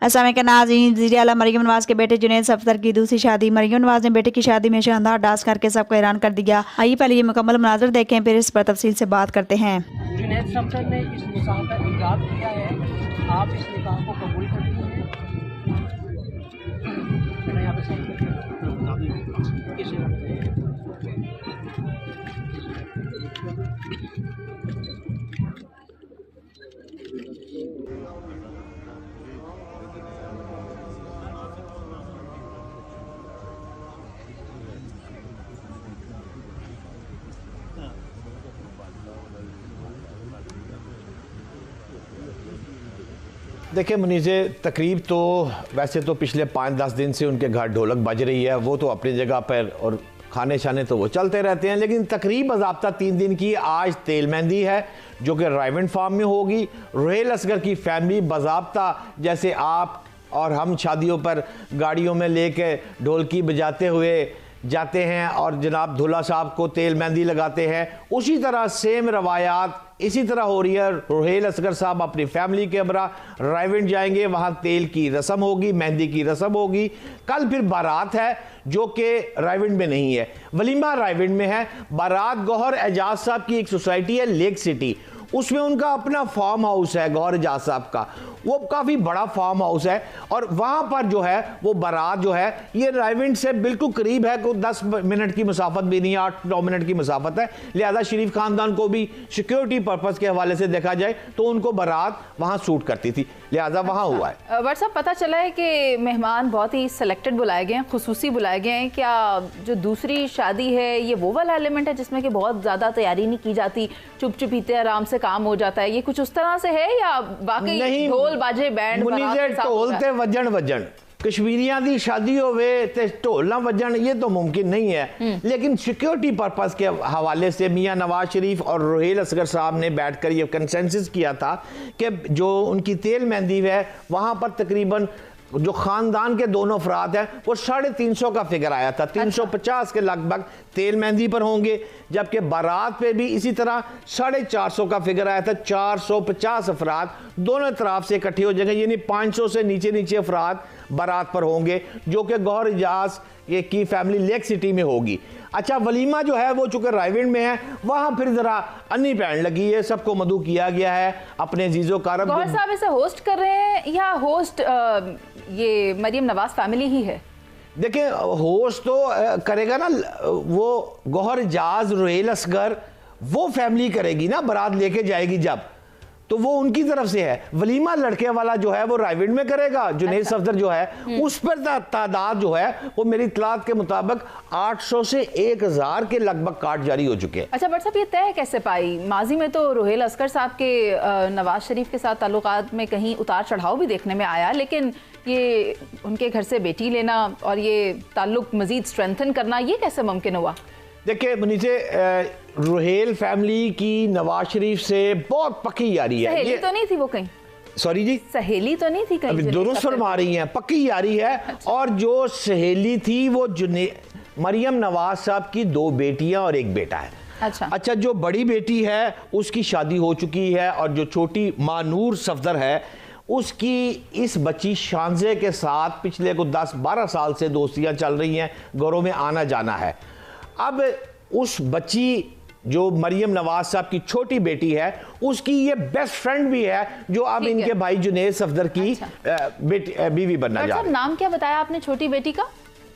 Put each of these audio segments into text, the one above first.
असम के नाज़रीन, वज़ीर आला मरियम नवाज के बेटे जुनैद सफदर की दूसरी शादी। मरियम नवाज ने बेटे की शादी में शानदार डांस करके सबको हैरान कर दिया। आइए पहले ये मुकम्मल मनाज़र देखें, फिर इस पर तफसील से बात करते हैं। जुनैद सफदर ने इस निकाह का इक़रार किया है। आप इस निकाह को कबूल करती हैं? देखिए मुनीज़े, तकरीब तो वैसे तो पिछले 5-10 दिन से उनके घर ढोलक बज रही है, वो तो अपनी जगह पर, और खाने शाने तो वो चलते रहते हैं, लेकिन तकरीब बाज़ाब्ता 3 दिन की आज तेल मेहंदी है जो कि राइवेंड फार्म में होगी। रुहेल असगर की फैमिली बाज़ाब्ता जैसे आप और हम शादियों पर गाड़ियों में लेके ढोलकी बजाते हुए जाते हैं और जनाब दूल्हा साहब को तेल मेहंदी लगाते हैं, उसी तरह सेम रवायात इसी तरह हो रही है। रुहेल असगर साहब अपनी फैमिली के हमरा राइवेंड जाएंगे, वहाँ तेल की रस्म होगी, मेहंदी की रस्म होगी। कल फिर बारात है जो कि राइवेंड में नहीं है, वलीमा राइवेंड में है। बारात गौहर एजाज साहब की एक सोसाइटी है लेक सिटी, उसमें उनका अपना फार्म हाउस है गौहर एजाज साहब का, वो काफ़ी बड़ा फार्म हाउस है और वहाँ पर जो है वो बारात जो है ये राइवेंड से बिल्कुल करीब है, कोई 10 मिनट की मुसाफत भी नहीं है, 8-9 मिनट की मुसाफत है। लिहाजा शरीफ खानदान को भी सिक्योरिटी पर्पज़ के हवाले से देखा जाए तो उनको बारात वहाँ सूट करती थी, लिहाजा वहाँ हुआ है। बट साहब पता चला है कि मेहमान बहुत ही सेलेक्टेड बुलाए गए हैं, खुसूसी बुलाए गए हैं। क्या जो दूसरी शादी है ये वो वाला एलिमेंट है जिसमें कि बहुत ज़्यादा तैयारी नहीं की जाती, चुप चुपीते आराम से काम हो जाता है, ये कुछ उस तरह से है या बाकी ढोल बाजे बैंड ढोलते वजन वजन कश्मीरियां दी शादी होवे ते ढोल ना वजन, ये तो मुमकिन नहीं है। लेकिन सिक्योरिटी पर्पस के हवाले से मियां नवाज शरीफ और रुहेल असगर साहब ने बैठकर ये कंसेंसस किया था कि जो उनकी तेल मेहंदी है वहां पर तकरीबन जो खानदान के दोनों अफराद हैं वो 350 का फिगर आया था, 350 के लगभग तेल मेहंदी पर होंगे, जबकि बारात पे भी इसी तरह 450 का फिगर आया था। 450 अफराद दोनों तरफ से इकट्ठे हो जाएंगे, यानी 500 से नीचे अफराद बारात पर होंगे जो कि गौहर एजाज की फैमिली लेक सिटी में होगी। अच्छा, वलीमा जो है वो चूंकि राइवेंड में है, वहां फिर जरा अन्नी पैन लगी है, सबको मदू किया गया है अपने जीजो कारब। गौहर साहब इसे होस्ट कर रहे हैं या होस्ट ये मरियम नवाज फैमिली ही है? देखिए होस्ट तो करेगा ना वो गौहर एजाज रुहेल असगर, वो फैमिली करेगी ना, बारात लेके जाएगी जब, तो वो उनकी तरफ से है। वलीमा लड़के वाला जो है वो राइवेंड में करेगा। जुनैद सफदर जो है उस पर तादाद जो है वो मेरी इत्तलात के मुताबिक 800 से 1000 के लगभग कार्ड जारी हो चुके हैं। अच्छा बट साहब, ये तय कैसे पाई? माजी में तो रुहेल असगर साहब के नवाज शरीफ के साथ ताल्लुकात में कहीं उतार चढ़ाव भी देखने में आया, लेकिन ये उनके घर से बेटी लेना और ये ताल्लुक मजीद स्ट्रेंथन करना, ये कैसे मुमकिन हुआ? देखिए मुनीसे, रुहेल फैमिली की नवाज शरीफ से बहुत पक्की यारी है। सहेली तो नहीं थी वो कहीं? सॉरी जी, सहेली तो नहीं थी कहीं? अभी दुरुस्त फरमा रही हैं, पक्की यारी है। अच्छा। और जो सहेली थी वो मरियम नवाज साहब की 2 बेटियां और 1 बेटा है। अच्छा, जो बड़ी बेटी है उसकी शादी हो चुकी है और जो छोटी मानूर सफदर है उसकी इस बच्ची शानजे के साथ पिछले को 10-12 साल से दोस्तियां चल रही हैं, घरों में आना जाना है। अब उस बच्ची जो मरियम नवाज साहब की छोटी बेटी है उसकी ये बेस्ट फ्रेंड भी है जो अब इनके भाई जुनैद सफदर की बीवी बनना जा रही है। नाम क्या बताया आपने छोटी बेटी का?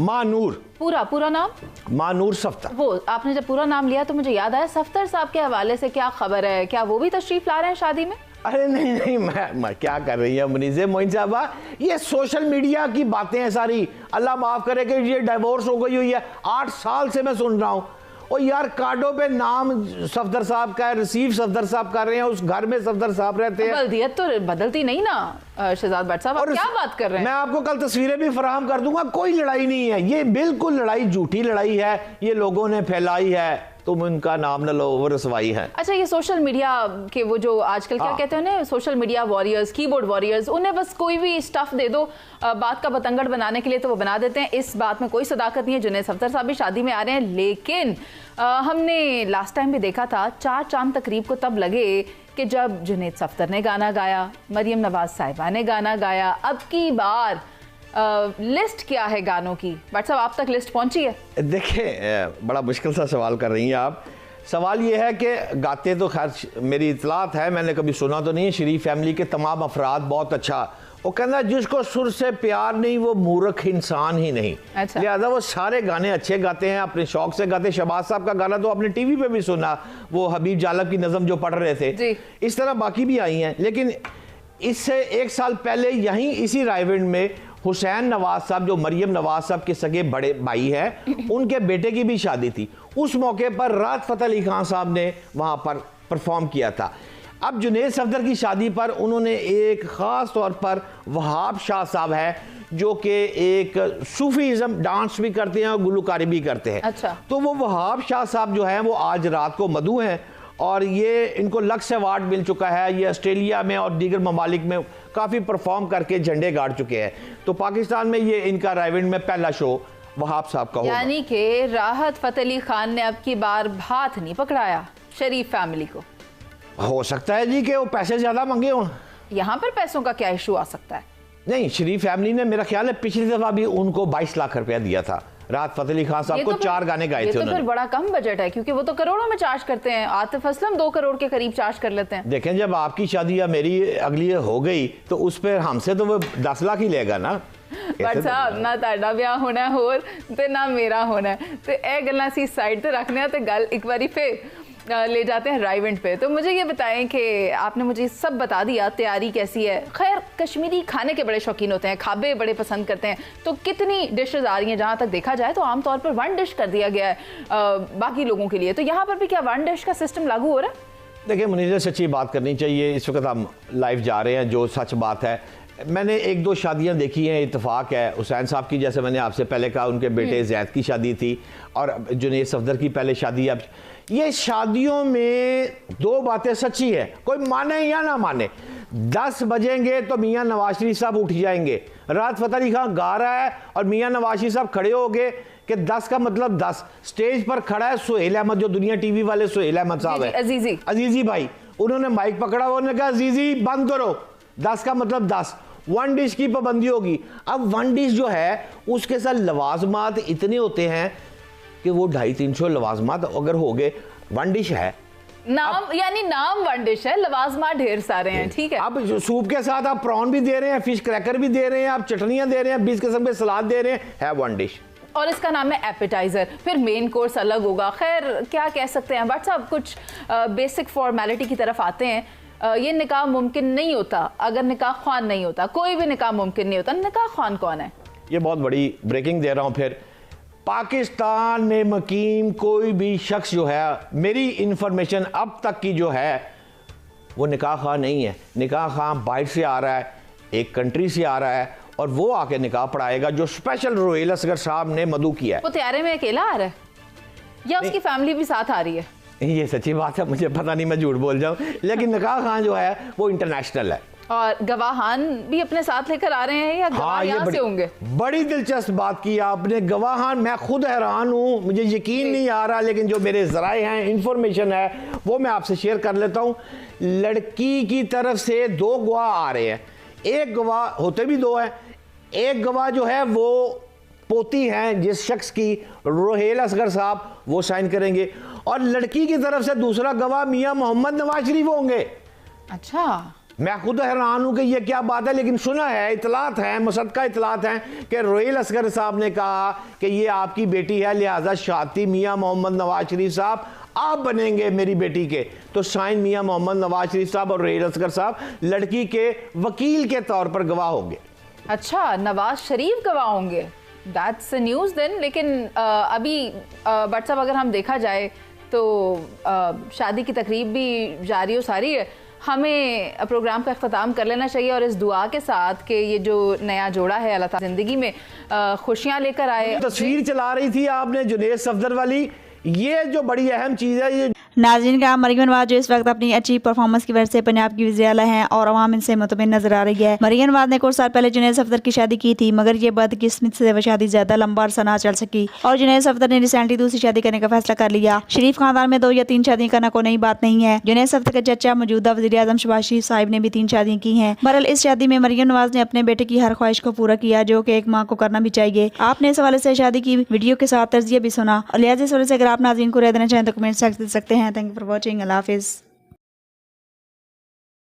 मानूर। पूरा नाम? मानूर सफदर। वो आपने जब पूरा नाम लिया तो मुझे याद आया, सफदर साहब के हवाले से क्या खबर है, क्या वो भी तशरीफ ला रहे हैं शादी में? अरे नहीं, मैं क्या कर रही है मुनीज़े मोइन साहबा, ये सोशल मीडिया की बातें हैं सारी। अल्लाह माफ करे कि ये डिवोर्स हो गई हुई है, 8 साल से मैं सुन रहा हूँ। और यार कार्डों पे नाम सफदर साहब का है, रिसीव सफदर साहब कर रहे हैं, उस घर में सफदर साहब रहते हैं। बल्दियत तो बदलती नहीं ना शहजाद भट्ट साहब, क्या बात कर रहे हैं? मैं आपको कल तस्वीरें भी फराहम कर दूंगा, कोई लड़ाई नहीं है, ये बिल्कुल लड़ाई झूठी लड़ाई है, ये लोगों ने फैलाई है, तुम उनका नाम न लो, वो रसवाई है। अच्छा, ये सोशल मीडिया के वो जो आजकल क्या कहते हैं ना, social media warriors, keyboard warriors, उन्हें बस कोई भी स्टफ दे दो बात का बतंगड़ बनाने के लिए तो वो बना देते हैं। इस बात में कोई सदाकत नहीं है। जुनैद सफदर साहब भी शादी में आ रहे हैं, लेकिन हमने लास्ट टाइम भी देखा था 4 चांद तकरीब को तब लगे कि जब जुनैद सफ्दर ने गाना गाया, मरियम नवाज साहिबा ने गाना गाया, अब की बार लिस्ट क्या है गानों की? बट साहब आप तक लिस्ट पहुंची है? देखिए बड़ा मुश्किल सा सवाल कर रही हैं आप। सवाल ये है कि गाते तो खैर मेरी इतलात है, मैंने कभी सुना तो नहीं है। शरीफ फैमिली के तमाम अफराद बहुत अच्छा, वो कहना जिसको सुर से प्यार नहीं वो मूर्ख इंसान ही नहीं। अच्छा। लिहाजा वो सारे गाने अच्छे गाते हैं, अपने शौक से गाते। शहबाज साहब का गाना तो आपने टीवी पे भी सुना, वो हबीब जालब की नज़म जो पढ़ रहे थे जी। इस तरह बाकी भी आई हैं। लेकिन इससे 1 साल पहले यहीं इसी रायविंड में हुसैन नवाज साहब जो मरियम नवाज साहब के सगे बड़े भाई हैं, उनके बेटे की भी शादी थी। उस मौके पर राहत फ़तेह अली खान साहब ने वहाँ पर परफॉर्म किया था। अब जुनैद सफदर की शादी पर उन्होंने एक ख़ास तौर पर वहाब शाह साहब है जो कि एक सूफीज़म डांस भी करते हैं और गुलकारी भी करते हैं। अच्छा। तो वो वहाब शाह साहब जो हैं वो आज रात को मदऊ हैं और ये इनको लक्स अवार्ड मिल चुका है। ये ऑस्ट्रेलिया में और दीगर ममालिक में काफ़ी परफॉर्म करके झंडे गाड़ चुके हैं। तो पाकिस्तान में ये इनका रायविंड में पहला शो वहाब साहब का होगा। यानी कि राहत फ़तेह अली खान ने अब की बार हाथ नहीं पकड़ाया शरीफ फैमिली को। हो सकता है जी कि वो पैसे ज़्यादा मांगे हों। यहाँ पर पैसों का क्या इशू आ सकता है? नहीं, शरीफ फैमिली ने मेरा ख्याल है पिछली दफ़ा भी उनको 22 लाख रुपया दिया था। राहत फ़तेह अली खान साहब को 4 गाने गाए थे तो उन्होंने। फिर बड़ा कम बजट है क्योंकि वो तो करोड़ों में चार्ज करते हैं। आतिफ असलम 2 करोड़ के करीब चार्ज कर लेते हैं। देखें, जब आपकी शादी या मेरी अगली हो गई तो उस पर हमसे तो वो 10 लाख ही लेगा ना। बट साहब ना ताड़ा ब्याह होना होर ते ना मेरा होना है, तो ए गल्लां सी साइड ते रखने हैं, तो गल एक बारी फिर ले जाते हैं राइवेंट पे। तो मुझे ये बताएं कि आपने मुझे सब बता दिया, तैयारी कैसी है। खैर कश्मीरी खाने के बड़े शौकीन होते हैं, खाबे बड़े पसंद करते हैं, तो कितनी डिशेज आ रही हैं? जहाँ तक देखा जाए तो आमतौर पर 1 डिश कर दिया गया है बाकी लोगों के लिए, तो यहाँ पर भी क्या 1 डिश का सिस्टम लागू हो रहा है? देखिए मुनीर, सच्ची बात करनी चाहिए। इस वक्त हम लाइव जा रहे हैं, जो सच बात है। मैंने 1-2 शादियां देखी हैं, इत्तेफाक है। हुसैन साहब की जैसे मैंने आपसे पहले कहा, उनके बेटे जैद की शादी थी और जुनैद सफदर की पहले शादी। अब ये शादियों में 2 बातें सच्ची है, कोई माने या ना माने। 10 बजेंगे तो मियाँ नवाज शरीफ साहब उठ जाएंगे। राहत फ़तेह अली खान गा रहा है और मियाँ नवाज शरीफ साहब खड़े हो गए कि 10 का मतलब 10। स्टेज पर खड़ा है सुहेल अहमद, जो दुनिया टीवी वाले सुहेल अहमद साहब है, अजीजी भाई। उन्होंने माइक पकड़ा, उन्होंने कहा अजीजी बंद करो, 10 का मतलब 10। 1 डिश की पाबंदी होगी। अब 1 डिश जो है उसके साथ लवाजमात इतने होते हैं कि वो 250-300 लवाजमात अगर हो गए 1 डिश है। नाम यानी नाम 1 डिश है, लवाजमात ढेर सारे हैं। ठीक है, अब सूप के साथ आप प्रॉन भी दे रहे हैं, फिश क्रैकर भी दे रहे हैं, आप चटनियां दे रहे हैं, 20 किस्म के सलाद दे रहे हैं, है 1 डिश। और इसका नाम है एपेटाइजर, फिर मेन कोर्स अलग होगा। खैर क्या कह सकते हैं। बट साहब कुछ बेसिक फॉर्मेलिटी की तरफ आते हैं। ये निकाह मुमकिन नहीं होता अगर निकाह ख्वान नहीं होता। कोई भी निकाह मुमकिन नहीं होता। निकाह ख्वान कौन है? ये बहुत बड़ी ब्रेकिंग दे रहा हूं। फिर पाकिस्तान में मुकीम कोई भी शख्स जो है, मेरी इंफॉर्मेशन अब तक की जो है, वो निकाह खां नहीं है। निकाह खां बाहर से आ रहा है, एक कंट्री से आ रहा है और वो आके निकाह पढ़ाएगा, जो स्पेशल रोहेल असगर साहब ने मदऊ किया है। वो तैयारे में अकेला आ रहा है या उसकी फैमिली भी साथ आ रही है? ये सच्ची बात है, मुझे पता नहीं, मैं झूठ बोल जाऊं, लेकिन निकाह खां जो है वो इंटरनेशनल है। और गवाहान भी अपने साथ लेकर आ रहे हैं या गवाह यहाँ से होंगे? बड़ी दिलचस्प बात की आपने। गवाहान, मैं खुद हैरान हूँ, मुझे यकीन नहीं आ रहा, लेकिन जो मेरे ज़राए हैं, इंफॉर्मेशन है, वो मैं आपसे शेयर कर लेता हूँ। लड़की की तरफ से 2 गवाह आ रहे हैं। एक गवाह, होते भी 2 हैं, एक गवाह जो है वो पोती हैं जिस शख्स की, रोहेल असगर साहब, वो साइन करेंगे। और लड़की की तरफ से दूसरा गवाह मियाँ मोहम्मद नवाज शरीफ होंगे। अच्छा, मैं खुद हैरान हूं कि ये क्या बात है, लेकिन सुना है, इतलात है, मुसद्दका इतलात हैं कि रोहेल असगर साहब ने कहा कि ये आपकी बेटी है, लिहाजा शाती मियाँ मोहम्मद नवाज शरीफ साहब आप बनेंगे मेरी बेटी के। तो साइन मियाँ मोहम्मद नवाज शरीफ साहब और रोहेल असगर साहब लड़की के वकील के तौर पर गवाह होंगे। अच्छा, नवाज शरीफ गवाह होंगे। That's news then. लेकिन अभी बट साहब अगर हम देखा जाए तो शादी की तकरीब भी जारी हो सारी है। हमें प्रोग्राम का अख्ताम कर लेना चाहिए और इस दुआ के साथ कि ये जो नया जोड़ा है अल्लाह ताला ज़िंदगी में खुशियाँ लेकर आए। तस्वीर चला रही थी आपने जुनैद सफदर वाली, ये जो बड़ी अहम चीज़ है, ये नाज़रीन का मरियम नवाज जो इस वक्त अपनी अच्छी परफॉर्मेंस की वजह से पंजाब की वज़ीर आला हैं और अवाम इनसे मुतमिन नजर आ रही है। मरियम नवाज ने कुछ साल पहले जुनैद सफदर की शादी की थी, मगर ये बदकिस्मत से वो शादी ज्यादा लंबा अरसा ना चल सकी और जुनैद सफदर ने रिसेंटली दूसरी शादी करने का फैसला कर लिया। शरीफ खानदान में 2 या 3 शादियां करना कोई नई बात नहीं है। जुनैद सफदर के चचा मौजूदा वज़ीर आज़म शहबाज शरीफ साहिब ने भी 3 शादियां की हैं। बहरहाल इस शादी में मरियम नवाज ने अपने बेटे की हर ख्वाहिश को पूरा किया, जो कि एक माँ को करना भी चाहिए। आपने इस हवाले से शादी की वीडियो के साथ तर्जिया भी सुना और लिहाजा इस वजह से अगर आप नाज़रीन को राय देना चाहें तो कमेंट सेक्शन दे सकते हैं। Thank you for watching. अल्लाह हाफिज़।